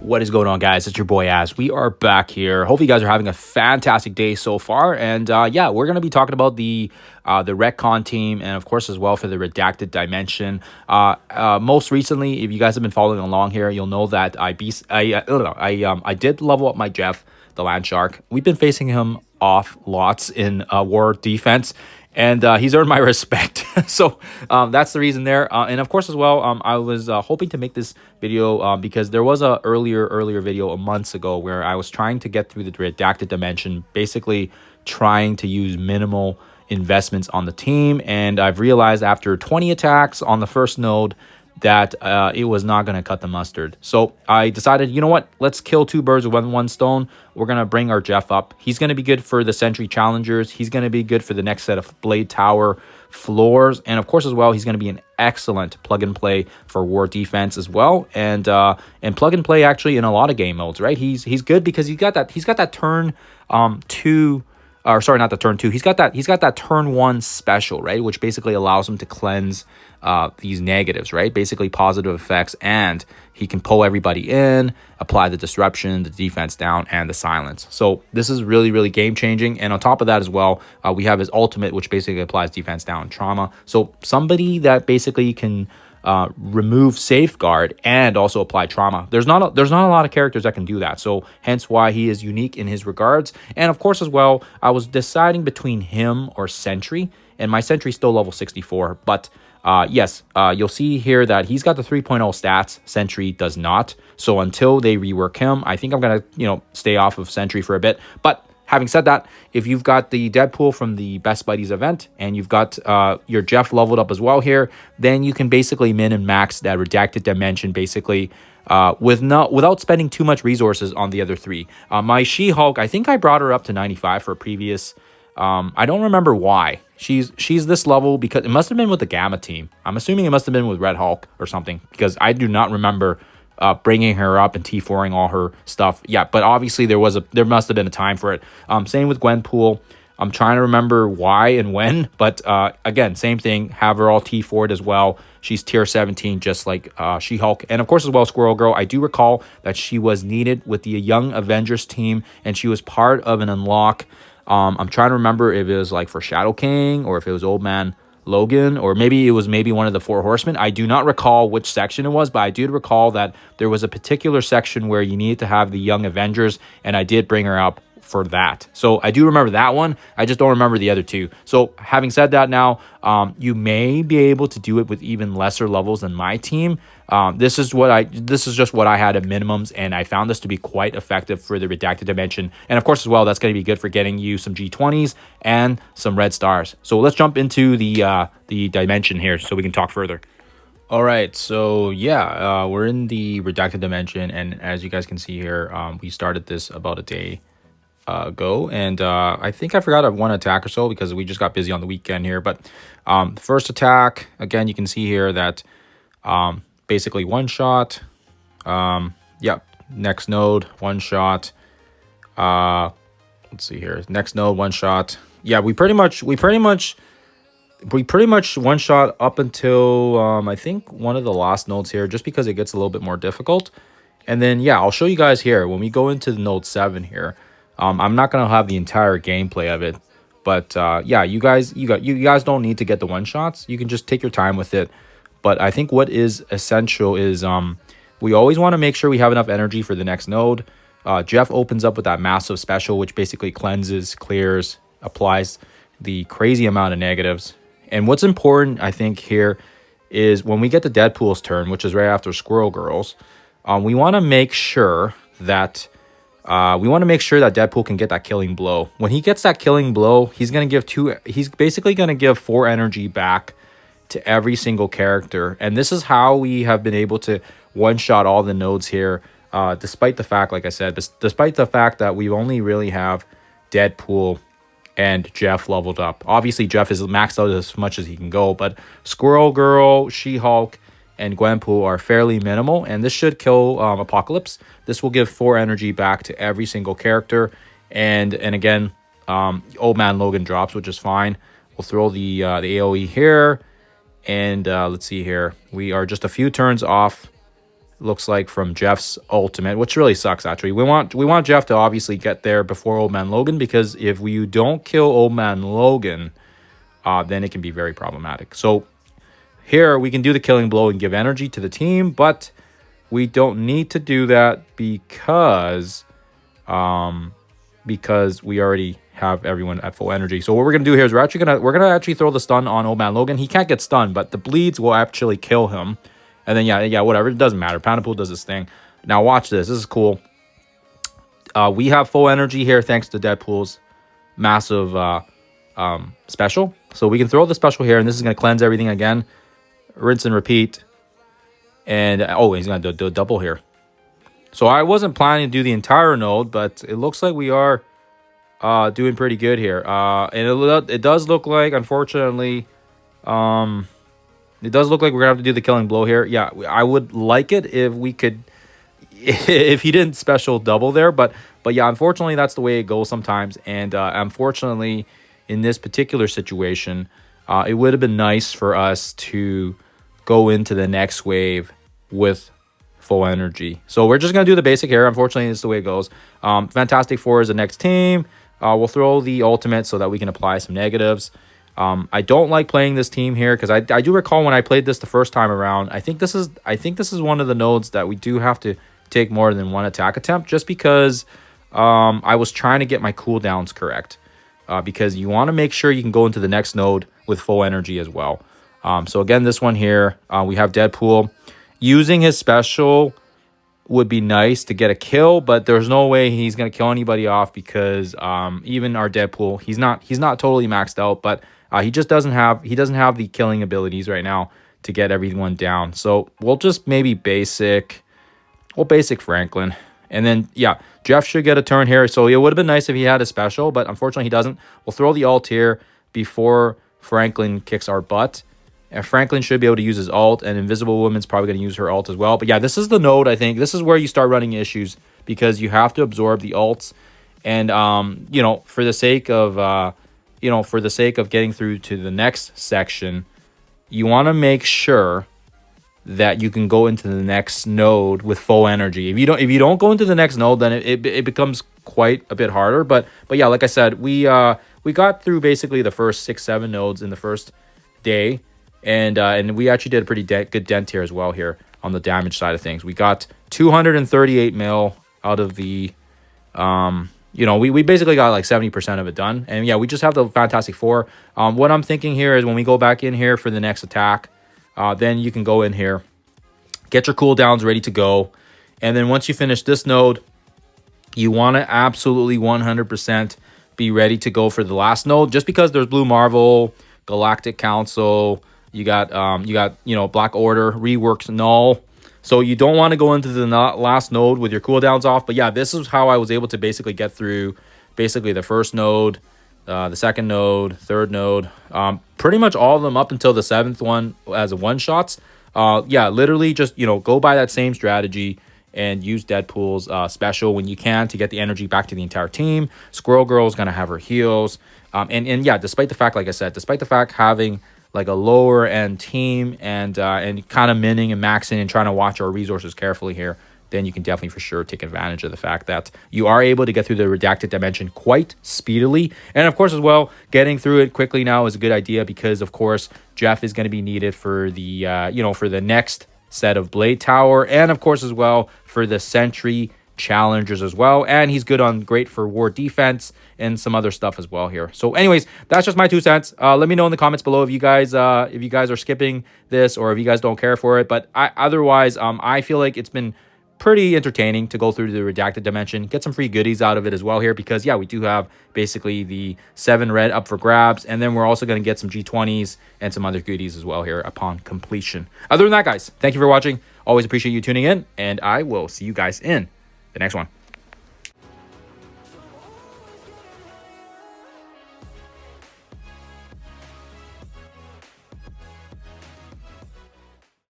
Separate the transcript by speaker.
Speaker 1: What is going on, guys? It's your boy Az. We are back here. Hope you guys are having a fantastic day so far. And yeah, we're gonna be talking about the RETCON team, and of course as well for the redacted dimension. Most recently, if you guys have been following along here, you'll know that I did level up my Jeff, the Land Shark. We've been facing him off lots in war defense, and he's earned my respect. So that's the reason there. And of course as well, I was hoping to make this video because there was a earlier video months ago where I was trying to get through the redacted dimension, basically trying to use minimal investments on the team. And I've realized after 20 attacks on the first node that it was not going to cut the mustard. So I decided, you know what, let's kill two birds with one stone. We're going to bring our Jeff up. He's going to be good for the Sentry Challengers. He's going to be good for the next set of Blade Tower floors. And of course as well, he's going to be an excellent plug and play for war defense as well. And plug and play actually in a lot of game modes, right? He's good because he's got that turn two, or sorry, not the turn two. He's got that turn one special, right? Which basically allows him to cleanse these negatives, right? Basically positive effects, and he can pull everybody in, apply the disruption, the defense down, and the silence. So this is really, really game changing. And on top of that as well, we have his ultimate, which basically applies defense down and trauma. So somebody that basically can remove safeguard and also apply trauma. There's not a lot of characters that can do that. So hence why he is unique in his regards. And of course as well, I was deciding between him or Sentry, and my Sentry still level 64. But yes, you'll see here that he's got the 3.0 stats. Sentry does not. So until they rework him, I think I'm gonna stay off of Sentry for a bit. But having said that, if you've got the Deadpool from the Best Buddies event and you've got your Jeff leveled up as well here, then you can basically min and max that redacted dimension basically without spending too much resources on the other three. My She-Hulk, I think I brought her up to 95 for a previous. I don't remember why. She's this level because it must have been with the Gamma team. I'm assuming it must have been with Red Hulk or something because I do not remember bringing her up and T4ing all her stuff. Yeah, but obviously there must have been a time for it. Same with Gwenpool. I'm trying to remember why and when, but again, same thing. Have her all T4'd as well. She's tier 17, just like She-Hulk. And of course as well, Squirrel Girl. I do recall that she was needed with the Young Avengers team, and she was part of an unlock. I'm trying to remember if it was like for Shadow King or if it was Old Man Logan, or maybe it was one of the Four Horsemen. I do not recall which section it was, but I do recall that there was a particular section where you needed to have the Young Avengers, and I did bring her up for that. So I do remember that one. I just don't remember the other two. So having said that, now you may be able to do it with even lesser levels than my team. This is just what I had at minimums, and I found this to be quite effective for the redacted dimension. And of course as well, that's going to be good for getting you some G20s and some red stars. So let's jump into the dimension here so we can talk further. All right, so yeah, we're in the redacted dimension, and as you guys can see here, we started this about a day ago, and I think I forgot one attack or so because we just got busy on the weekend here. But first attack, again, you can see here that basically one shot. Yeah, next node, one shot. Let's see here, next node, one shot. Yeah, we pretty much one shot up until I think one of the last nodes here, just because it gets a little bit more difficult. And then yeah, I'll show you guys here when we go into the node 7 here. I'm not gonna have the entire gameplay of it, but yeah, you guys don't need to get the one shots. You can just take your time with it. But I think what is essential is we always want to make sure we have enough energy for the next node. Jeff opens up with that massive special, which basically cleanses, clears, applies the crazy amount of negatives. And what's important, I think, here is when we get to Deadpool's turn, which is right after Squirrel Girls, we want to make sure that Deadpool can get that killing blow. When he gets that killing blow, he's basically gonna give 4 energy back to every single character. And this is how we have been able to one-shot all the nodes here, despite the fact, like I said, despite the fact that we only really have Deadpool and Jeff leveled up. Obviously, Jeff is maxed out as much as he can go, but Squirrel Girl, She-Hulk, and Gwenpool are fairly minimal, and this should kill Apocalypse. This will give 4 energy back to every single character, and again, Old Man Logan drops, which is fine. We'll throw the AoE here, and let's see here. We are just a few turns off looks like from Jeff's ultimate, which really sucks actually. We want Jeff to obviously get there before Old Man Logan, because if we don't kill Old Man Logan, then it can be very problematic. So here we can do the killing blow and give energy to the team, but we don't need to do that because we already have everyone at full energy. So what we're gonna do here is we're gonna actually throw the stun on Old Man Logan. He can't get stunned, but the bleeds will actually kill him. And then yeah, whatever, it doesn't matter. Panda Pool does this thing. Now watch this. This is cool. We have full energy here thanks to Deadpool's massive special. So we can throw the special here, and this is gonna cleanse everything again. Rinse and repeat. And oh, he's gonna do a double here. So I wasn't planning to do the entire node, but it looks like we are doing pretty good here. And it does look like, unfortunately, it does look like we're gonna have to do the killing blow here. Yeah, I would like it if we could, if he didn't special double there, but yeah, unfortunately that's the way it goes sometimes. And unfortunately, in this particular situation, it would have been nice for us to go into the next wave with full energy. So we're just gonna do the basic here. Unfortunately, it's the way it goes. Fantastic Four is the next team. We'll throw the ultimate so that we can apply some negatives. I don't like playing this team here because I do recall when I played this the first time around. I think this is one of the nodes that we do have to take more than one attack attempt, just because I was trying to get my cooldowns correct. Because you want to make sure you can go into the next node with full energy as well. So again, this one here, we have Deadpool. Using his special would be nice to get a kill, but there's no way he's going to kill anybody off because even our Deadpool, he's not totally maxed out, but he doesn't have the killing abilities right now to get everyone down. So we'll just maybe basic Franklin. And then, yeah, Jeff should get a turn here. So it would have been nice if he had a special, but unfortunately he doesn't. We'll throw the ult here before Franklin kicks our butt. And Franklin should be able to use his ult, and Invisible Woman's probably going to use her ult as well. But yeah, this is the node, I think. This is where you start running issues because you have to absorb the ults. And, you know, for the sake of getting through to the next section, you want to make sure that you can go into the next node with full energy. If you don't go into the next node, then it becomes quite a bit harder. But yeah, like I said, we got through basically the first 6-7 nodes in the first day. And we actually did a pretty good dent here as well here on the damage side of things. We got 238 mil out of the, we basically got like 70% of it done. And yeah, we just have the Fantastic Four. What I'm thinking here is when we go back in here for the next attack, then you can go in here, get your cooldowns ready to go. And then once you finish this node, you want to absolutely 100% be ready to go for the last node, just because there's Blue Marvel, Galactic Council, you got Black Order, Reworks Null. So you don't want to go into the last node with your cooldowns off. But yeah, this is how I was able to basically get through basically the first node, the second node, third node, pretty much all of them up until the 7th one as a one-shots. Yeah, literally just, go by that same strategy and use Deadpool's special when you can to get the energy back to the entire team. Squirrel Girl is going to have her heals. And yeah, despite the fact, like I said, having like a lower end team and kind of minning and maxing and trying to watch our resources carefully here, then you can definitely for sure take advantage of the fact that you are able to get through the redacted dimension quite speedily. And of course as well, getting through it quickly now is a good idea because of course Jeff is going to be needed for the for the next set of Blade Tower, and of course as well for the Sentry challengers as well, and he's great for ward defense and some other stuff as well here. So anyways, that's just my 2 cents. Let me know in the comments below if you guys are skipping this or if you guys don't care for it. But otherwise I feel like it's been pretty entertaining to go through the redacted dimension, get some free goodies out of it as well here, because yeah, we do have basically the 7 red up for grabs, and then we're also going to get some G20s and some other goodies as well here upon completion. Other than that, guys, thank you for watching. Always appreciate you tuning in, and I will see you guys in the next one.